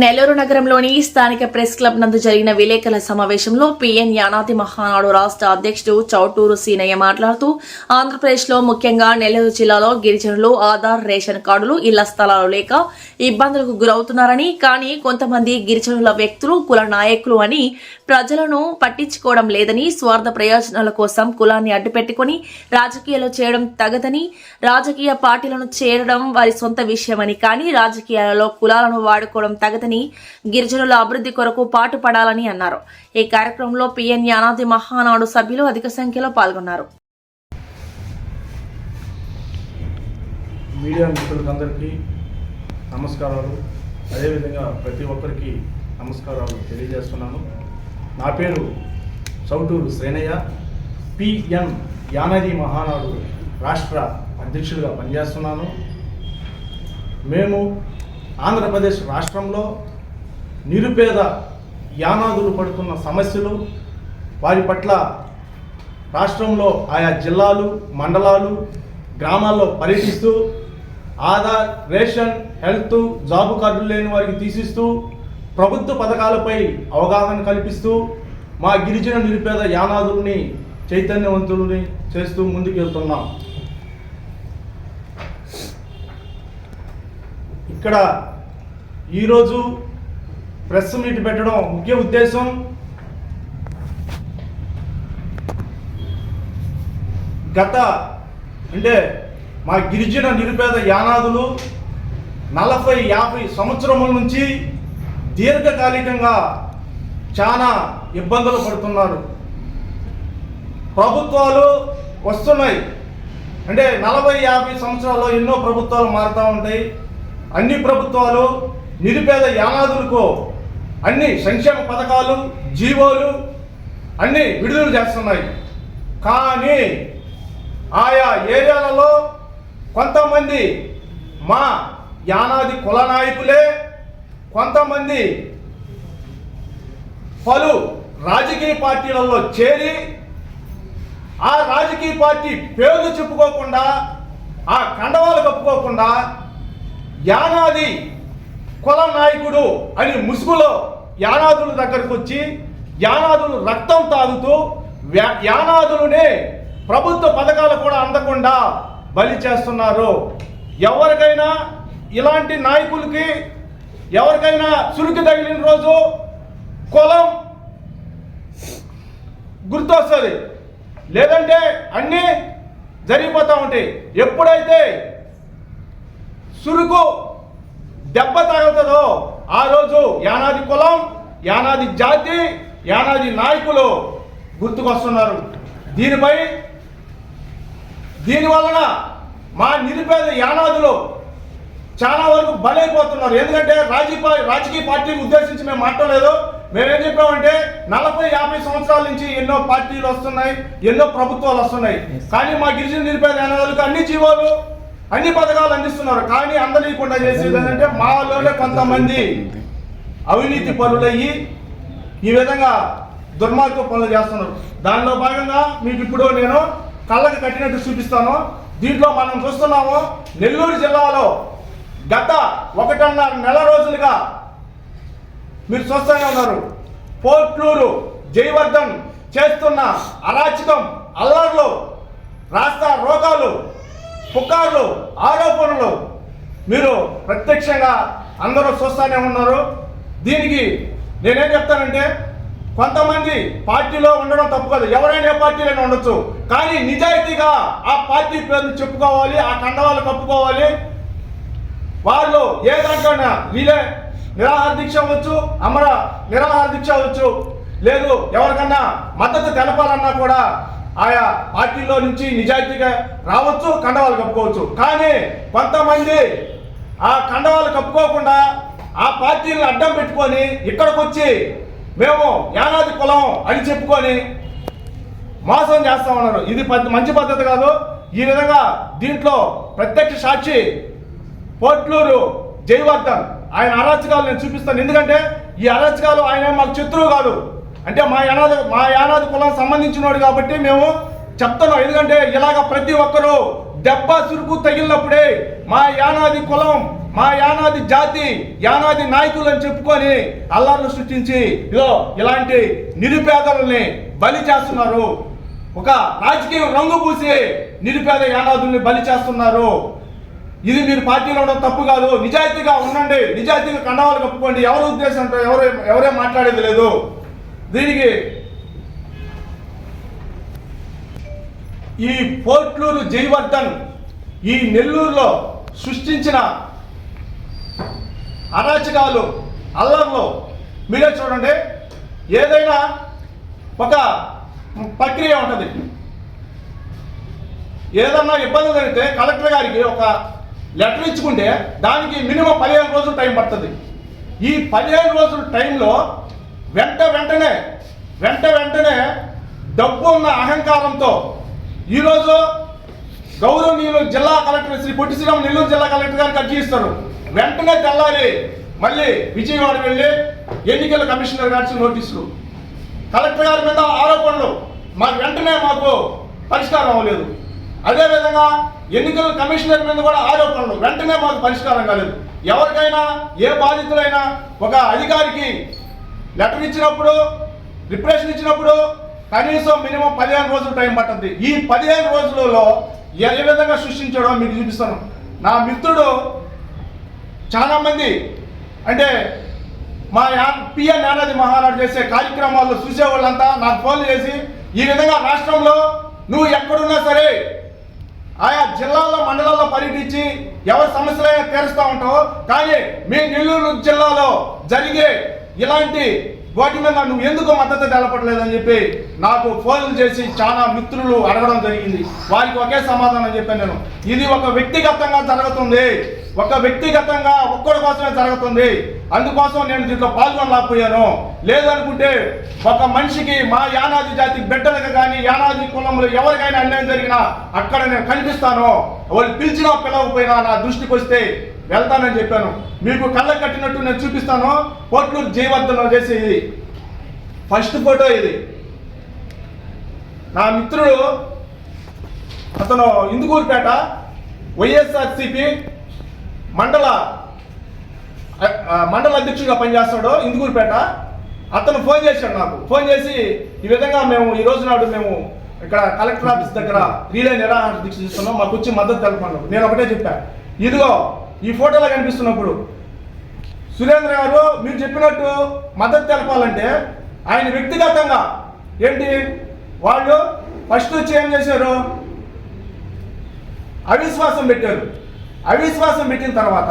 నెల్లూరు నగరంలోని స్థానిక press club నందు జరిగిన విలేకరుల సమావేశంలో పిఎన్ యానాది మహానాడు రాష్ట్ర అధ్యక్షుడు చౌటూరు సీనయ్య మాట్లాడుతూ ఆంధ్రప్రదేశ్లో ముఖ్యంగా నెల్లూరు జిల్లాలో గిరిజనులు ఆధార్ రేషన్ కార్డులు ఇళ్ల స్థలాలు లేక ఇబ్బందులకు గురవుతున్నారని, కానీ కొంతమంది గిరిజనుల వ్యక్తులు కుల నాయకులు అని ప్రజలను పట్టించుకోవడం లేదని, స్వార్థ ప్రయోజనాల కోసం కులాన్ని అడ్డుపెట్టుకుని రాజకీయాలు చేయడం తగదని, రాజకీయ పార్టీలను చేరడం వారి సొంత విషయమని, కానీ రాజకీయాలలో కులాలను వాడుకోవడం తగదని, గిరిజనుల అభివృద్ధి కొరకు పాటుపడాలని అన్నారు. ఈ కార్యక్రమంలో పిఎన్ యానాది మహానాడు సభ్యులు అధిక సంఖ్యలో పాల్గొన్నారు. మీడియా మిత్రులందరికీ నమస్కారాలు. అదేవిధంగా ప్రతి ఒక్కరికి నమస్కారాలు తెలియజేస్తున్నాను. నా పేరు చౌటూరు సీనయ్య, పిఎన్ యానాది మహానాడు రాష్ట్ర అధ్యక్షుడిగా పనిచేస్తున్నాను. మేము ఆంధ్రప్రదేశ్ రాష్ట్రంలో నిరుపేద యానాదులు పడుతున్న సమస్యలు, వారి పట్ల రాష్ట్రంలో ఆయా జిల్లాలు, మండలాలు, గ్రామాల్లో పర్యటిస్తూ ఆధార్, రేషన్, హెల్త్, జాబు కార్డులు లేని వారికి తీసిస్తూ ప్రభుత్వ పథకాలపై అవగాహన కల్పిస్తూ మా గిరిజన నిరుపేద యానాదుల్ని చైతన్యవంతుల్ని చేస్తూ ముందుకు వెళ్తున్నాం. ఇక్కడ ఈరోజు ప్రెస్ మీట్ పెట్టడం ముఖ్య ఉద్దేశం అంటే మా గిరిజన నిరుపేద యానాదులు 40-50 సంవత్సరముల నుంచి దీర్ఘకాలికంగా చాలా ఇబ్బందులు పడుతున్నారు. ప్రభుత్వాలు వస్తున్నాయి, అంటే 40-50 సంవత్సరాల్లో ఎన్నో ప్రభుత్వాలు మారుతూ ఉంటాయి. అన్ని ప్రభుత్వాలు నిరుపేద యానాదులకు అన్ని సంక్షేమ పథకాలు, జీవోలు అన్నీ విడుదల చేస్తున్నాయి. కానీ ఆయా ఏరియాలలో కొంతమంది మా యానాది కుల నాయకులే, కొంతమంది పలు రాజకీయ పార్టీలలో చేరి ఆ రాజకీయ పార్టీ పేర్లు చెప్పుకోకుండా, ఆ కండవాలు కప్పుకోకుండా యానాది కుల నాయకుడు అని ముసుగులో యానాదుల దగ్గరకు వచ్చి యానాదులు రక్తం తాగుతూ యానాదులనే ప్రభుత్వ పథకాలు కూడా అందకుండా బలి చేస్తున్నారు. ఎవరికైనా ఇలాంటి నాయకులకి ఎవరికైనా చురుకు తగిలిన రోజు కులం గుర్తొస్తుంది, లేదంటే అన్నీ జరిగిపోతూ ఉంటాయి. ఎప్పుడైతే చురుకు దెబ్బ తగులుతుందో ఆ రోజు యానాది కులం, యానాది జాతి, యానాది నాయకులు గుర్తుకొస్తున్నారు. దీనివలన మా నిరుపేద యానాదులు చాలా వరకు బలైపోతున్నారు. ఎందుకంటే రాజకీయ పార్టీని ఉద్దేశించి మేము మాట్లాడలేదు. మేమేం చెప్పామంటే 40-50 సంవత్సరాల నుంచి ఎన్నో పార్టీలు వస్తున్నాయి, ఎన్నో ప్రభుత్వాలు వస్తున్నాయి, కానీ మా గిరిజన నిరుపేద యానాదులకు అన్ని జీవోలు, అన్ని పథకాలు అందిస్తున్నారు. కానీ అందనీయకుండా చేసేది ఏంటంటే మాలోనే కొంతమంది అవినీతి పనులయ్యి ఈ విధంగా దుర్మార్గ పనులు చేస్తున్నారు. దానిలో భాగంగా మీకు ఇప్పుడు నేను కళ్ళకి కట్టినట్టు చూపిస్తాను. దీంట్లో మనం చూస్తున్నాము, నెల్లూరు జిల్లాలో గత 1.5 నెల రోజులుగా మీరు చూస్తూనే ఉన్నారు, పోర్ట్లూరు జయవర్ధన్ చేస్తున్న అరాచకం, అల్లర్లు, రాస్తా రోగాలు, పుకార్లు, ఆరోపణలు మీరు ప్రత్యక్షంగా అందరూ చూస్తూనే ఉన్నారు. దీనికి నేనేం చెప్తానంటే, కొంతమంది పార్టీలో ఉండడం తప్పు కాదు, ఎవరైనా ఏ పార్టీలైనా ఉండొచ్చు, కానీ నిజాయితీగా ఆ పార్టీ పేరును చెప్పుకోవాలి, ఆ కండవాళ్ళు కప్పుకోవాలి. వాళ్ళు ఏ దాంట్లోనా వీలే నిరాహార దీక్ష అవ్వచ్చు, అమర నిరాహార దీక్ష అవ్వచ్చు, లేదు ఎవరికన్నా మద్దతు తెలపాలన్నా కూడా ఆయా పార్టీలో నుంచి నిజాయితీగా రావచ్చు, కండవాళ్ళు కప్పుకోవచ్చు. కానీ కొంతమంది ఆ కండవాళ్ళు కప్పుకోకుండా ఆ పార్టీలను అడ్డం పెట్టుకొని ఇక్కడికి వచ్చి మేము యానాది కులం అని చెప్పుకొని మోసం చేస్తా ఉన్నారు. ఇది మంచి పద్ధతి కాదు. ఈ విధంగా దీంట్లో ప్రత్యక్ష సాక్షి పోర్ట్లూరు జయవర్ధన్, ఆయన అరాచకాలు నేను చూపిస్తాను. ఎందుకంటే ఈ అరాచకాలు ఆయన మాకు శత్రువు కాదు, అంటే మా యానాది కులం సంబంధించినోడు కాబట్టి మేము చెప్తున్నాం. ఎందుకంటే ఇలాగ ప్రతి ఒక్కరూ దెబ్బ చురుకు తగిలినప్పుడే మా యానాది కులం మా యానాది జాతి యానాది నాయకులు అని చెప్పుకొని అల్లర్లు సృష్టించి ఇదో ఇలాంటి నిరుపేదలని బలి చేస్తున్నారు. ఒక రాజకీయ రంగు పూసి నిరుపేద యానాదుల్ని బలి చేస్తున్నారు. ఇది మీరు పార్టీలో ఉండడం తప్పు కాదు. నిజాయితీగా ఉండండి, నిజాయితీగా కండవాలు కప్పుకోండి. ఎవరి ఉద్దేశంతో ఎవరేం మాట్లాడేది లేదు. దీనికి ఈ పోట్లూరు జయవర్ధన్ ఈ నెల్లూరులో సృష్టించిన అరాచకాలు అల్లర్లు మీరే చూడండి. ఏదైనా ఒక ప్రక్రియ ఉంటుంది. ఏదన్నా ఇబ్బంది జరిగితే కలెక్టర్ గారికి ఒక లెటర్ ఇచ్చుకుంటే దానికి మినిమం 15 రోజులు టైం పడుతుంది. ఈ 15 రోజుల టైంలో వెంటనే డబ్బు ఉన్న అహంకారంతో ఈరోజు గౌరవనీయులు జిల్లా కలెక్టర్ శ్రీ పొట్టి శ్రీరామ్ నెల్లూరు జిల్లా కలెక్టర్ గారికి అర్జీ ఇస్తారు. వెంటనే తెల్లాలి మళ్ళీ విజయవాడ వెళ్ళి ఎన్నికల కమిషనర్ గారికి నోటీసులు, కలెక్టర్ గారి మీద ఆరోపణలు, వెంటనే మాకు పరిష్కారం అవ్వలేదు. అదేవిధంగా ఎన్నికల కమిషనర్ మీద కూడా ఆరోపణలు, వెంటనే మాకు పరిష్కారం కాలేదు. ఎవరికైనా ఏ బాధితులైనా ఒక అధికారికి లెటర్ ఇచ్చినప్పుడు రిప్రెషన్ ఇచ్చినప్పుడు కనీసం మినిమం 15 రోజులు టైం పడుతుంది. ఈ 15 రోజులలో ఏ విధంగా సృష్టించాడో మీకు చూపిస్తాను. నా మిత్రుడు చాలా మంది అంటే మా పిఎన్ యానాది మహానాడు చేసే కార్యక్రమాల్లో చూసేవాళ్ళంతా నాకు ఫోన్లు చేసి ఈ విధంగా రాష్ట్రంలో నువ్వు ఎక్కడున్నా సరే ఆయా జిల్లాల్లో మండలాల్లో పర్యటించి ఎవరి సమస్యలైనా తీరుస్తూ ఉంటావు, కానీ మీ నెల్లూరు జిల్లాలో జరిగే ఇలాంటి వాటి మీద నువ్వు ఎందుకు మద్దతు తెలపట్లేదని చెప్పి నాకు ఫోన్లు చేసి చాలా మిత్రులు అడగడం జరిగింది. వారికి ఒకే సమాధానం చెప్పాను నేను. ఇది ఒక వ్యక్తిగతంగా జరుగుతుంది, ఒక వ్యక్తిగతంగా ఒక్కడి కోసమే జరుగుతుంది. అందుకోసం నేను దీంట్లో పాల్గొనలేకపోయాను. లేదనుకుంటే ఒక మనిషికి మా యానాది జాతి బిడ్డలకు కానీ యానాది కులంలో ఎవరికైనా అన్యాయం జరిగినా అక్కడ నేను కనిపిస్తాను. వాళ్ళు పిలిచినా పిలవకపోయినా నా దృష్టికి వస్తే వెళ్తానని చెప్పాను. మీకు కళ్ళ కట్టినట్టు నేను చూపిస్తాను. పోట్లూరు జయవర్ధన్ చేసి ఇది ఫస్ట్ ఫోటో. ఇది నా మిత్రుడు, అతను ఇందుకూరుపేట వైఎస్ఆర్సిపి మండల అధ్యక్షుడిగా పనిచేస్తాడు ఇందుకూరుపేట. అతను ఫోన్ చేశాడు నాకు. ఫోన్ చేసి ఈ విధంగా మేము ఈ రోజు నాడు మేము ఇక్కడ కలెక్టర్ ఆఫీస్ దగ్గర రీలే నిరాహార దీక్ష చేస్తున్నాం, మాకు వచ్చి మద్దతు తెలపండి. నేను ఒకటే చెప్పాను, ఇదిగో ఈ ఫోటోలో కనిపిస్తున్నప్పుడు సురేంద్ర గారు మీరు చెప్పినట్టు మద్దతు తెలపాలంటే ఆయన వ్యక్తిగతంగా ఏంటి వాళ్ళు ఫస్ట్ వచ్చి ఏం చేశారు, అవిశ్వాసం పెట్టారు. అవిశ్వాసం పెట్టిన తర్వాత